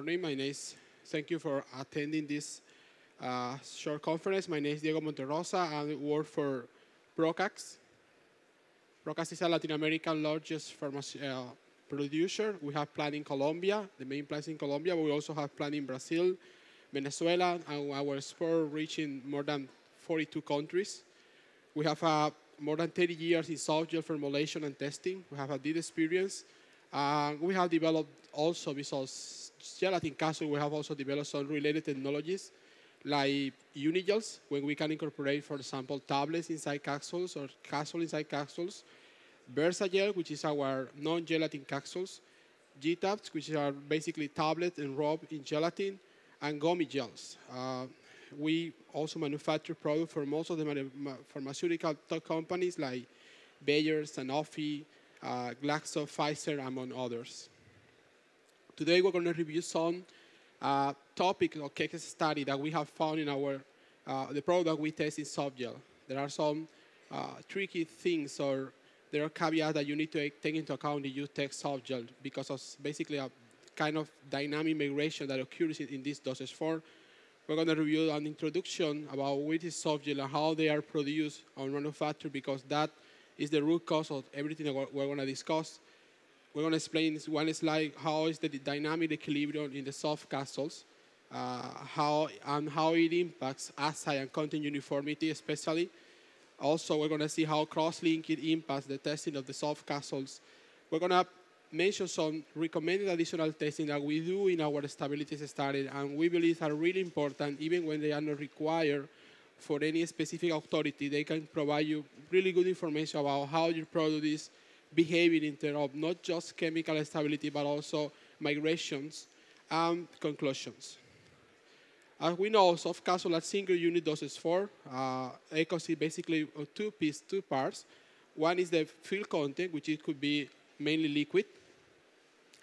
morning. Thank you for attending this short conference. My name is Diego Monterroza. I work for Procaps. Procaps is a Latin American largest producer. We have plant in Colombia, the main plants in Colombia, but we also have plant in Brazil, Venezuela, and our export reaching more than 42 countries. We have more than 30 years in softgel formulation and testing. We have a deep experience. We have developed also, besides gelatin capsule, we have also developed some related technologies like unigels, when we can incorporate, for example, tablets inside capsules or capsule inside capsules. Versagel, which is our non-gelatin capsules. G-tabs, which are basically tablets enrobed in gelatin, and gummy gels. We also manufacture products for most of the pharmaceutical companies like Bayer, Sanofi, Glaxo, Pfizer, among others. Today we're going to review some topic or case study that we have found in the product that we test in Softgel. There are some tricky things, or there are caveats that you need to take into account if you test Softgel, because of basically a kind of dynamic migration that occurs in this dosage form. We're going to review an introduction about what is softgel and how they are produced or manufactured, because that is the root cause of everything that we're going to discuss. We're going to explain one slide how is the dynamic equilibrium in the soft capsules, how it impacts assay and content uniformity especially. Also, we're going to see how cross-linking impacts the testing of the soft capsules. We're going to mention some recommended additional testing that we do in our stability study, and we believe are really important, even when they are not required for any specific authority. They can provide you really good information about how your product is behaving in terms of not just chemical stability, but also migrations and conclusions. As we know, soft capsule are single unit doses for. They consist basically of two parts. One is the fill content, which it could be mainly liquid.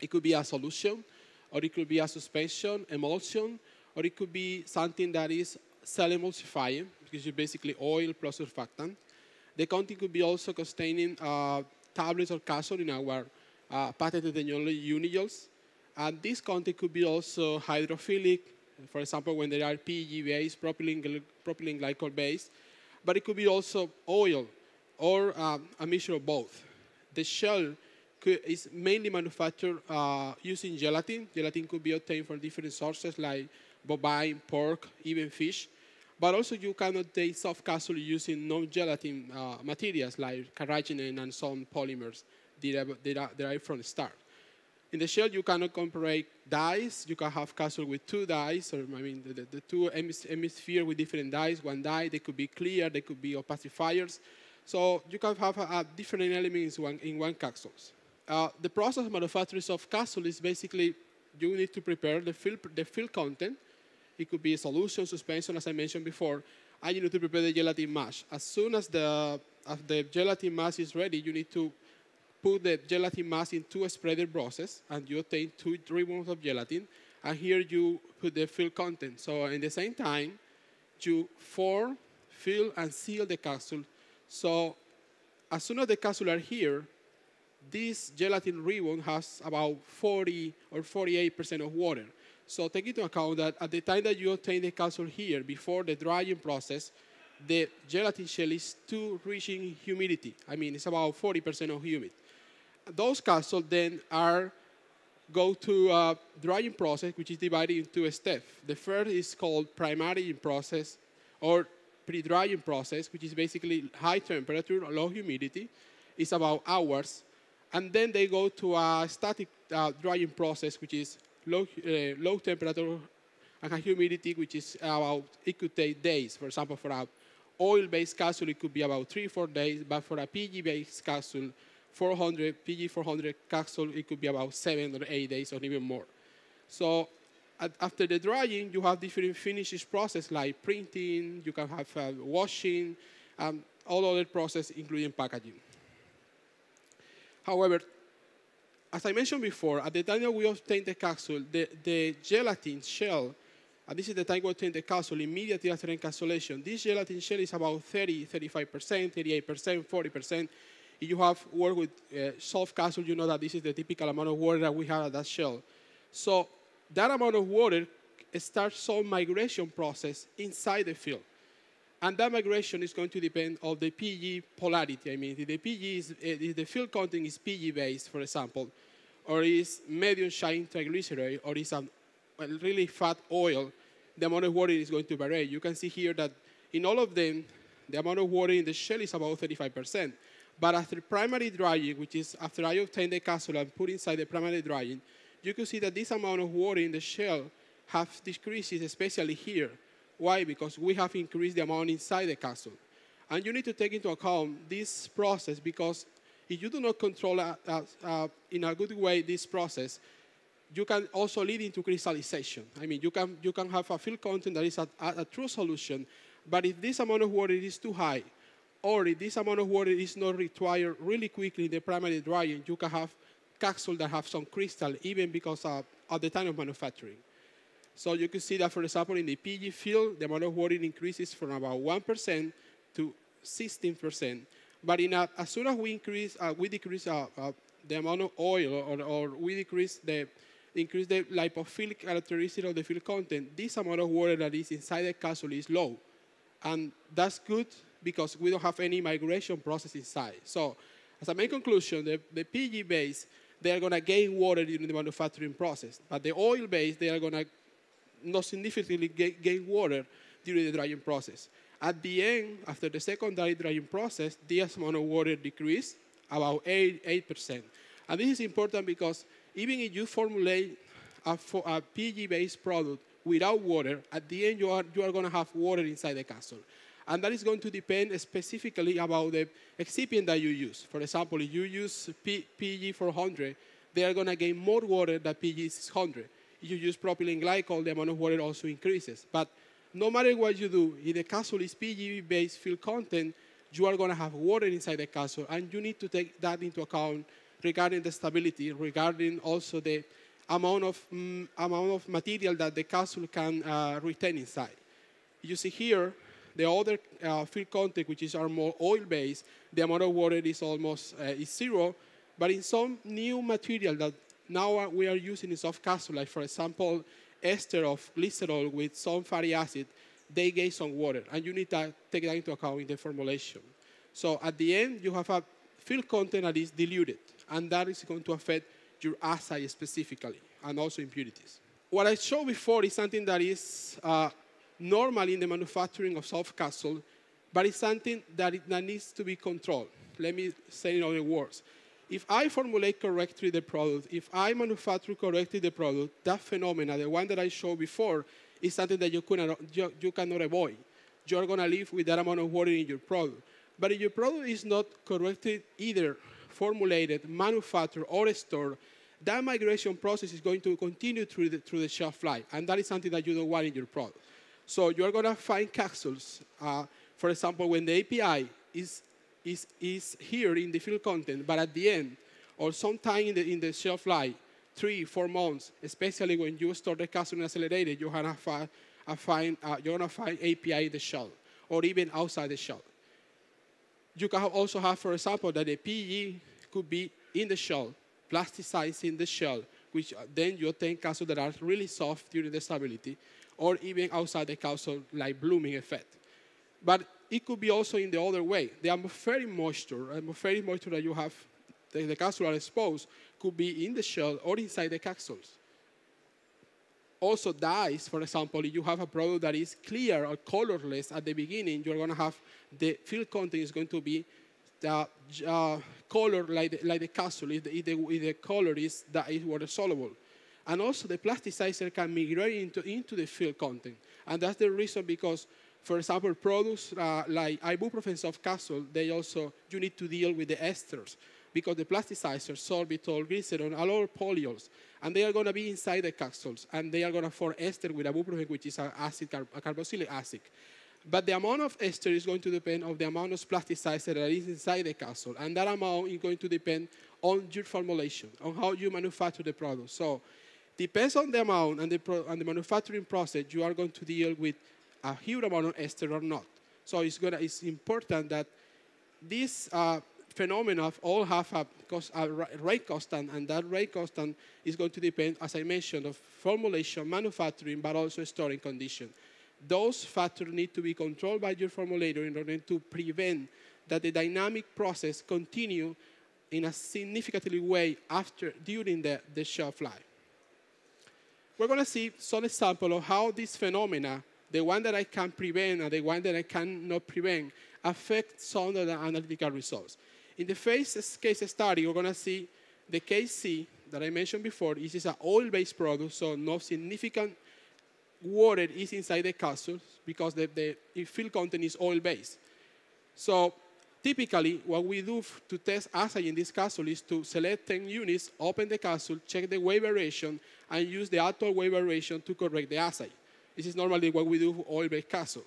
It could be a solution, or it could be a suspension, emulsion, or it could be something that is cell emulsifying, which is basically oil plus surfactant. The content could be also containing tablets or capsules in our patented technology unigels. And this content could be also hydrophilic, for example, when they are PEG-based, propylene glycol-based. But it could be also oil or a mixture of both. The shell is mainly manufactured using gelatin. Gelatin could be obtained from different sources like bovine, pork, even fish. But also you can obtain soft capsule using non-gelatin materials like carrageenan and some polymers derived from the starch. In the shell, you can incorporate dyes. You can have capsule with two dyes, or the two hemispheres with different dyes. One dye, they could be clear, they could be opacifiers. So you can have different elements in one capsule. The process of manufacturing soft capsule is basically you need to prepare the fill content. It could be a solution, suspension, as I mentioned before, and you need to prepare the gelatin mass. As soon as the gelatin mass is ready, you need to put the gelatin mass into a spreader process, and you obtain 2 ribbons of gelatin, and here you put the fill content. So at the same time, you form, fill, and seal the capsule. So as soon as the capsules are here, this gelatin ribbon has about 40 or 48% of water. So take into account that at the time that you obtain the capsule here, before the drying process, the gelatin shell is too rich in humidity. It's about 40% of humid. Those capsules then go to a drying process, which is divided into steps. The first is called primary process, or pre-drying process, which is basically high temperature, low humidity. It's about hours. And then they go to a static drying process, which is low temperature and high humidity, which is it could take days. For example, for an oil-based capsule, it could be about 3-4 days, but for a PG-based capsule, PG400 capsule, it could be about 7 or 8 days or even more. So after the drying, you have different finishes process like printing, you can have washing, all other process, including packaging. However, as I mentioned before, at the time that we obtain the capsule, the gelatin shell, and this is the time we obtain the capsule immediately after encapsulation, this gelatin shell is about 30, 35%, 38%, 40%. If you have worked with soft capsule, you know that this is the typical amount of water that we have at that shell. So that amount of water starts some migration process inside the field. And that migration is going to depend on the PG polarity. I mean, if the PG if the field content is PG based, for example, or is medium chain triglyceride, or is a really fat oil, the amount of water is going to vary. You can see here that in all of them, the amount of water in the shell is about 35%. But after primary drying, which is after I obtain the capsule and put inside the primary drying, you can see that this amount of water in the shell have decreased, especially here. Why? Because we have increased the amount inside the capsule. And you need to take into account this process, because if you do not control in a good way this process, you can also lead into crystallization. I mean, you can have a field content that is a true solution, but if this amount of water is too high, or if this amount of water is not required really quickly in the primary drying, you can have capsules that have some crystal, even because at the time of manufacturing. So you can see that, for example, in the PG field, the amount of water increases from about 1% to 16%. But as soon as we decrease the amount of oil, or we increase the lipophilic characteristic of the field content, this amount of water that is inside the capsule is low. And that's good because we don't have any migration process inside. So as a main conclusion, the PG base, they are going to gain water during the manufacturing process. But the oil base, they are going to not significantly gain water during the drying process. At the end, after the secondary drying process, this amount of water decreased about 8%. And this is important because even if you formulate a PG-based product without water, at the end you are going to have water inside the capsule. And that is going to depend specifically about the excipient that you use. For example, if you use PG 400, they are going to gain more water than PG 600. If you use propylene glycol, the amount of water also increases. But no matter what you do, if the capsule is PG-based field content, you are going to have water inside the capsule, and you need to take that into account regarding the stability, regarding also the amount of material that the capsule can retain inside. You see here, the other field content, which is our more oil-based, the amount of water is almost is zero. But in some new material that now we are using in soft capsule, like for example, ester of glycerol with some fatty acid, they gain some water, and you need to take that into account in the formulation. So at the end, you have a field content that is diluted, and that is going to affect your assay specifically, and also impurities. What I showed before is something that is normal in the manufacturing of soft capsule, but it's something that needs to be controlled. Let me say in other words. If I formulate correctly the product, if I manufacture correctly the product, that phenomena, the one that I showed before, is something that you cannot avoid. You're going to live with that amount of water in your product. But if your product is not correctly either formulated, manufactured, or stored, that migration process is going to continue through the shelf life. And that is something that you don't want in your product. So you're going to find capsules, for example, when the API is here in the field content, but at the end, or sometime in the shelf life, 3-4 months, especially when you store the capsule in accelerated, you're going to find API in the shell, or even outside the shell. You can also have, for example, that the PE could be in the shell, plasticized in the shell, which then you obtain capsules that are really soft during the stability, or even outside the capsule, like blooming effect. But it could be also in the other way. The atmospheric moisture that you have, the capsule are exposed, could be in the shell or inside the capsules. Also dyes, for example, if you have a product that is clear or colorless at the beginning, you're going to have the field content is going to be color like the capsule, if the color is water soluble. And also the plasticizer can migrate into the field content. And that's the reason because, for example, products like ibuprofen soft capsule, you need to deal with the esters because the plasticizers, sorbitol, glycerin, are all polyols. And they are going to be inside the capsules. And they are going to form ester with ibuprofen, which is a carboxylic acid. But the amount of ester is going to depend on the amount of plasticizer that is inside the capsule. And that amount is going to depend on your formulation, on how you manufacture the product. So depends on the amount and the manufacturing process, you are going to deal with a huge amount of ester or not. So it's important that this phenomena all have a rate constant, and that rate constant is going to depend, as I mentioned, of formulation, manufacturing, but also storing condition. Those factors need to be controlled by your formulator in order to prevent that the dynamic process continue in a significantly way during the shelf life. We're going to see some example of how this phenomena, the one that I can prevent and the one that I cannot prevent, affect some of the analytical results. In the first case study, we're going to see the case C that I mentioned before. This is an oil-based product, so no significant water is inside the capsules because the fill content is oil-based. So typically, what we do to test assay in this capsule is to select 10 units, open the capsule, check the weight variation, and use the actual weight variation to correct the assay. This is normally what we do for oil-based capsule.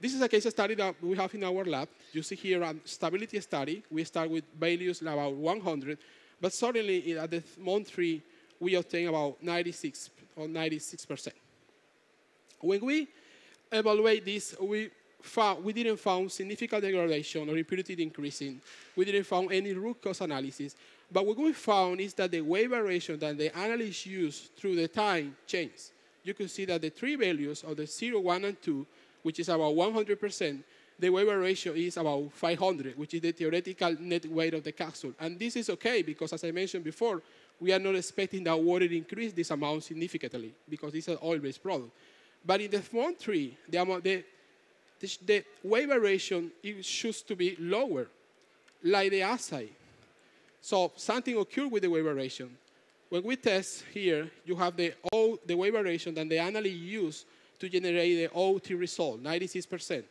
This is a case study that we have in our lab. You see here a stability study. We start with values about 100, but suddenly at the month 3, we obtain about 96 or 96%. When we evaluate this, we didn't find significant degradation or impurity increasing. We didn't find any root cause analysis. But what we found is that the weight variation that the analysts used through the time changed. You can see that the 3 values of the 0, 1, and 2, which is about 100%, the weight variation is about 500, which is the theoretical net weight of the capsule. And this is okay because, as I mentioned before, we are not expecting that water to increase this amount significantly because it's an oil-based product. But in the month 3, the weight variation should to be lower, like the assay. So something occurred with the weight variation. When we test here, you have the weight variation that the analyst used to generate the OT result, 96%.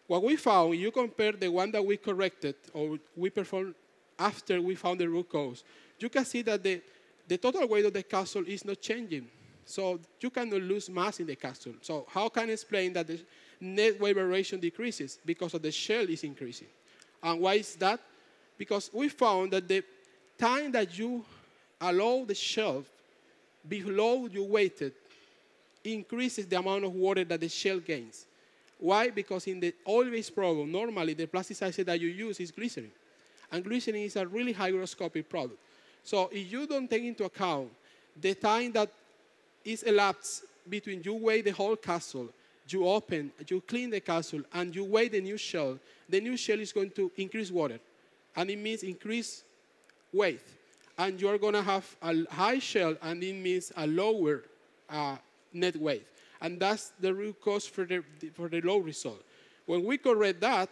What we found, you compare the one that we corrected or we performed after we found the root cause, you can see that the total weight of the capsule is not changing. So you cannot lose mass in the capsule. So how can I explain that the net weight variation decreases? Because of the shell is increasing. And why is that? Because we found that the time that you allow the shell below your weighted increases the amount of water that the shell gains. Why? Because in the oil-based product, normally the plasticizer that you use is glycerin. And glycerin is a really hygroscopic product. So if you don't take into account the time that is elapsed between you weigh the whole capsule, you open, you clean the capsule, and you weigh the new shell is going to increase water. And it means increase weight. And you're going to have a high shell, and it means a lower net weight. And that's the root cause for the low result. When we correct that,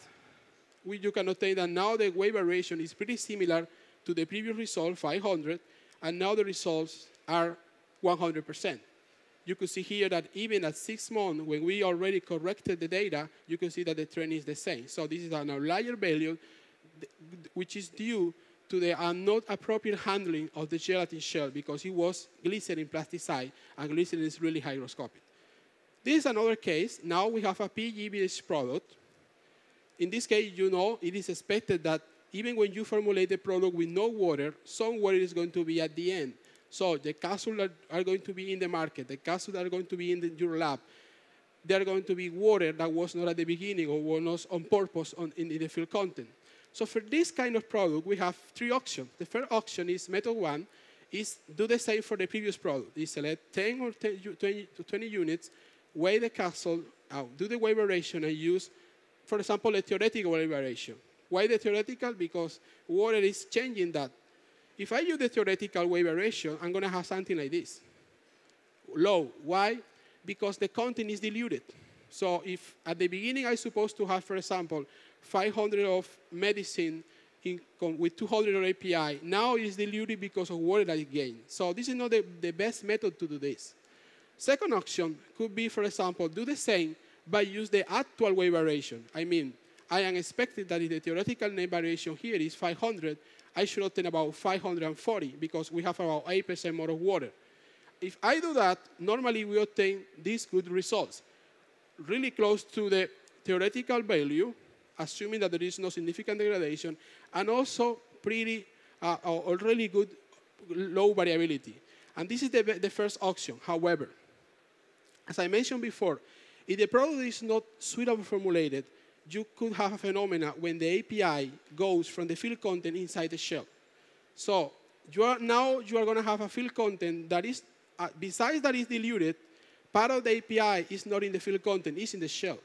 you can obtain that now the weight variation is pretty similar to the previous result, 500, and now the results are 100%. You can see here that even at 6 months, when we already corrected the data, you can see that the trend is the same. So this is an outlier value, which is due to the not appropriate handling of the gelatin shell because it was glycerin plasticide, and glycerin is really hygroscopic. This is another case. Now we have a PG-based product. In this case, you know, it is expected that even when you formulate the product with no water, some water is going to be at the end. So the capsules that are going to be in the market, the capsules that are going to be in your lab, they are going to be water that was not at the beginning or was not on purpose in the fill content. So for this kind of product, we have 3 options. The first option is method 1, is do the same for the previous product. Is select 10 or 20 units, weigh the capsule, do the weight variation, and use, for example, a theoretical weight variation. Why the theoretical? Because water is changing that. If I use the theoretical weight variation, I'm going to have something like this. Low. Why? Because the content is diluted. So if at the beginning I'm supposed to have, for example, 500 of medicine with 200 of API, now it is diluted because of water that is gained. So this is not the best method to do this. Second option could be, for example, do the same, but use the actual weight variation. I mean, I am expecting that if the theoretical net variation here is 500, I should obtain about 540 because we have about 8% more of water. If I do that, normally we obtain these good results, really close to the theoretical value, assuming that there is no significant degradation, and also pretty or really good low variability. And this is the first option. However, as I mentioned before, if the product is not suitably formulated, you could have a phenomena when the API goes from the field content inside the shell. So now you are going to have a field content that is, besides that is diluted, part of the API is not in the field content, it's in the shell.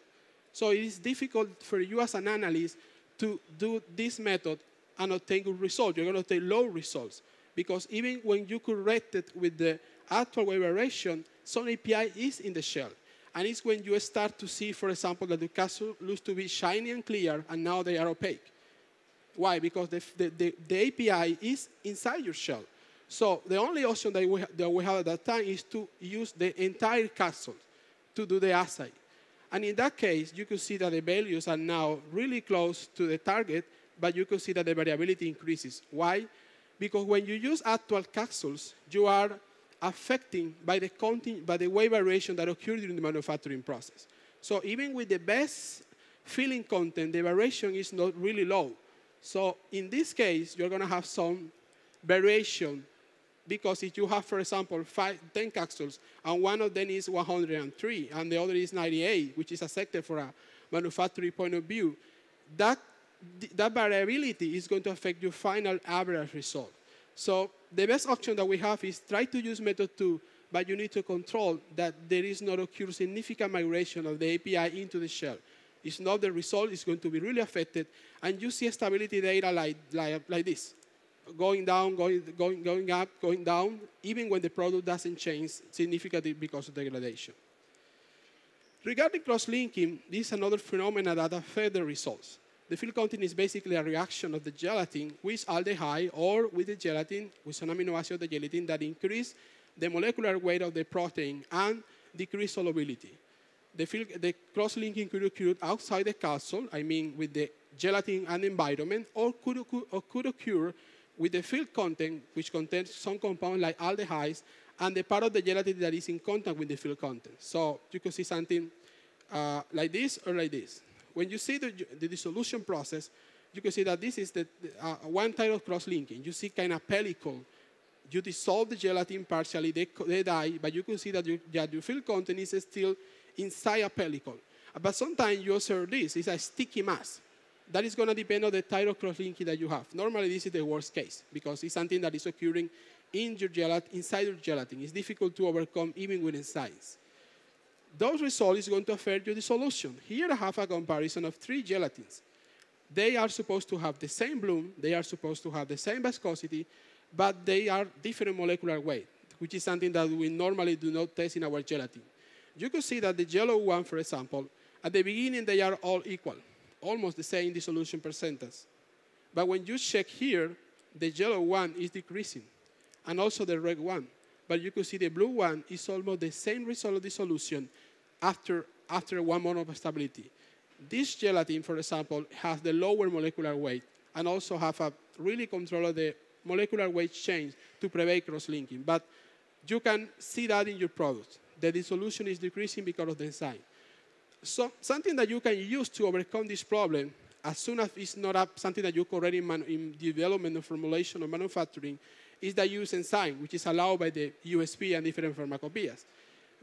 So it is difficult for you as an analyst to do this method and obtain good results. You're going to obtain low results. Because even when you correct it with the actual weight variation, some API is in the shell. And it's when you start to see, for example, that the capsule looks to be shiny and clear, and now they are opaque. Why? Because the API is inside your shell. So the only option that we have at that time is to use the entire capsule to do the assay. And in that case, you can see that the values are now really close to the target, but you can see that the variability increases. Why? Because when you use actual capsules, you are affecting by the weight variation that occurred during the manufacturing process. So even with the best filling content, the variation is not really low. So in this case, you're going to have some variation because if you have, for example, 10 capsules, and one of them is 103, and the other is 98, which is accepted for a manufacturing point of view, that variability is going to affect your final average result. So the best option that we have is try to use method 2, but you need to control that there is not occur significant migration of the API into the shell. It's not the result, it's going to be really affected, and you see stability data like this, going down, going up, going down, even when the product doesn't change significantly because of degradation. Regarding cross-linking, this is another phenomenon that affects the results. The field content is basically a reaction of the gelatin with aldehyde or with the gelatin, with some amino acid of the gelatin that increase the molecular weight of the protein and decrease solubility. The cross-linking could occur outside the capsule, I mean with the gelatin and environment, or could occur with the field content, which contains some compound like aldehydes, and the part of the gelatin that is in contact with the field content. So you can see something like this or like this. When you see the dissolution process, you can see that this is the one type of cross-linking. You see kind of pellicle. You dissolve the gelatin partially, they die, but you can see that your field content is still inside a pellicle. But sometimes you observe this, it's a sticky mass. That is going to depend on the type of cross-linking that you have. Normally, this is the worst case, because it's something that is occurring in your inside your gelatin. It's difficult to overcome even with enzymes. Those results is going to affect your dissolution. Here I have a comparison of 3 gelatins. They are supposed to have the same bloom, they are supposed to have the same viscosity, but they are different molecular weight, which is something that we normally do not test in our gelatin. You can see that the yellow one, for example, at the beginning they are all equal, almost the same dissolution percentage. But when you check here, the yellow one is decreasing, and also the red one. But you can see the blue one is almost the same result of dissolution after 1 month of stability. This gelatin, for example, has the lower molecular weight and also have a really control of the molecular weight change to prevent cross-linking. But you can see that in your product. The dissolution is decreasing because of the enzyme. So something that you can use to overcome this problem, as soon as it's not something that you correct in development or formulation or manufacturing, is the use enzyme, which is allowed by the USP and different pharmacopoeias.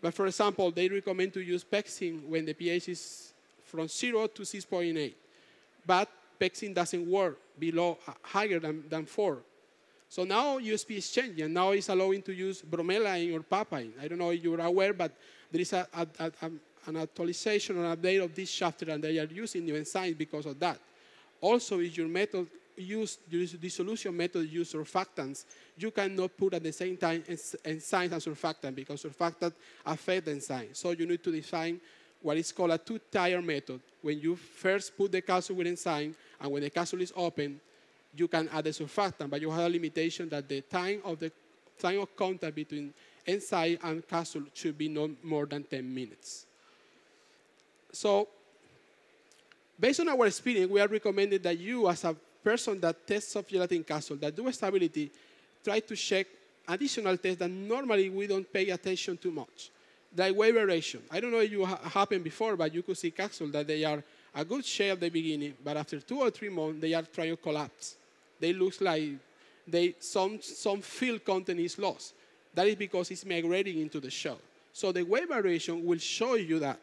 But for example, they recommend to use pexine when the pH is from 0 to 6.8. But pexine doesn't work higher than 4. So now USP is changing. Now it's allowing to use bromelain or papain. I don't know if you're aware, but there is an actualization or update of this chapter, and they are using new enzymes because of that. Also, if your method dissolution method use surfactants, you cannot put at the same time enzymes and surfactant because surfactant affect the enzyme. So you need to define what is called a two-tier method. When you first put the capsule with enzyme, and when the capsule is open, you can add the surfactant, but you have a limitation that the time of contact between enzyme and capsule should be no more than 10 minutes. So, based on our experience, we are recommended that you, as a person that tests soft gelatin capsule, that do stability, try to check additional tests that normally we don't pay attention to much, like weight variation. I don't know if you happened before, but you could see capsules that they are a good shape at the beginning, but after 2 or 3 months, they are trying to collapse. They look like some field content is lost. That is because it's migrating into the shell. So the weight variation will show you that.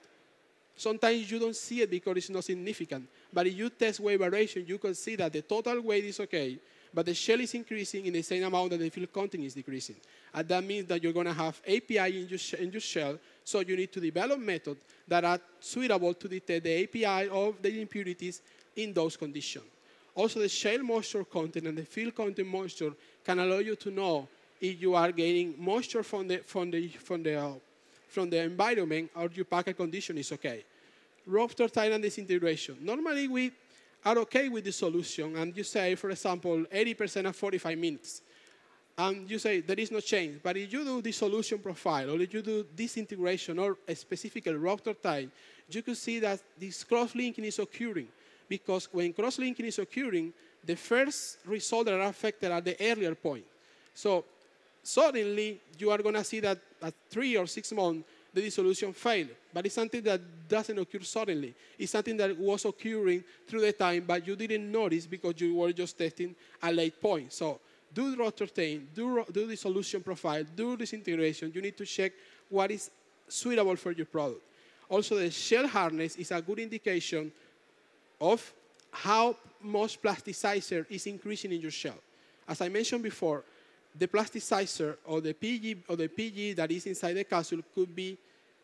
Sometimes you don't see it because it's not significant. But if you test weight variation, you can see that the total weight is okay, but the shell is increasing in the same amount that the field content is decreasing. And that means that you're going to have API in your shell, so you need to develop methods that are suitable to detect the API of the impurities in those conditions. Also, the shell moisture content and the field content moisture can allow you to know if you are gaining moisture from the environment or your packet condition is okay. Rupture time and disintegration. Normally, we are okay with the solution, and you say, for example, 80% at 45 minutes. And you say there is no change. But if you do the solution profile, or if you do disintegration, or a specific rupture time, you can see that this cross-linking is occurring. Because when cross-linking is occurring, the first results that are affected are the earlier point. So suddenly, you are going to see that at 3 or 6 months, the dissolution failed. But it's something that doesn't occur suddenly. It's something that was occurring through the time, but you didn't notice because you were just testing a late point. So do the rupture time, do the solution profile, do disintegration. You need to check what is suitable for your product. Also, the shell hardness is a good indication of how much plasticizer is increasing in your shell. As I mentioned before, the plasticizer or the PG that is inside the capsule could be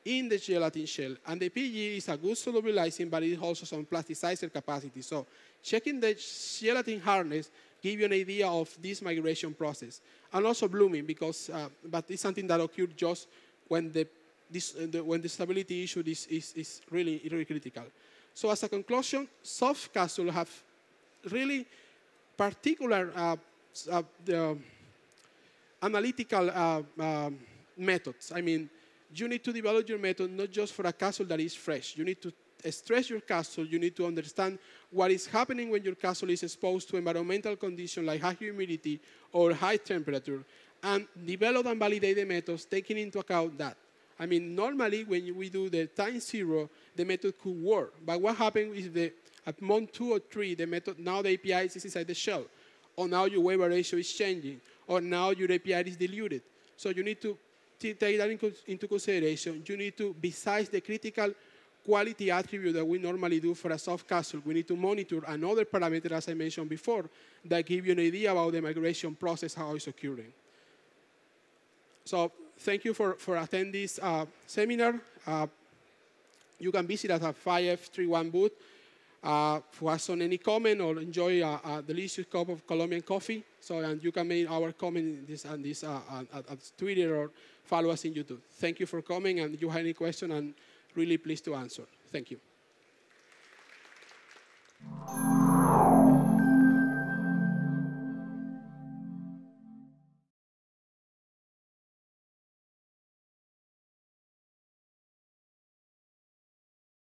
in the gelatin shell. And the PG is a good solubilizing, but it has also some plasticizer capacity. So checking the gelatin hardness gives you an idea of this migration process. And also blooming, because, but it's something that occurs just when when the stability issue is really critical. So as a conclusion, soft capsules have really particular analytical methods. I mean, you need to develop your method not just for a capsule that is fresh. You need to stress your capsule. You need to understand what is happening when your capsule is exposed to environmental conditions like high humidity or high temperature, and develop and validate the methods taking into account that. I mean, normally when we do the time 0, the method could work. But what happens is at month 2 or 3, the method, now the API is inside the shell, or now your weight ratio is changing, or now your API is diluted. So you need to take that into consideration. You need to, besides the critical quality attribute that we normally do for a soft capsule, we need to monitor another parameter, as I mentioned before, that give you an idea about the migration process, how it's occurring. So thank you for attending this seminar. You can visit us at 5F31 booth. For us on any comment or enjoy a delicious cup of Colombian coffee. So, and you can make our comment at Twitter or follow us in YouTube. Thank you for coming, and if you have any question, I'm really pleased to answer. Thank you.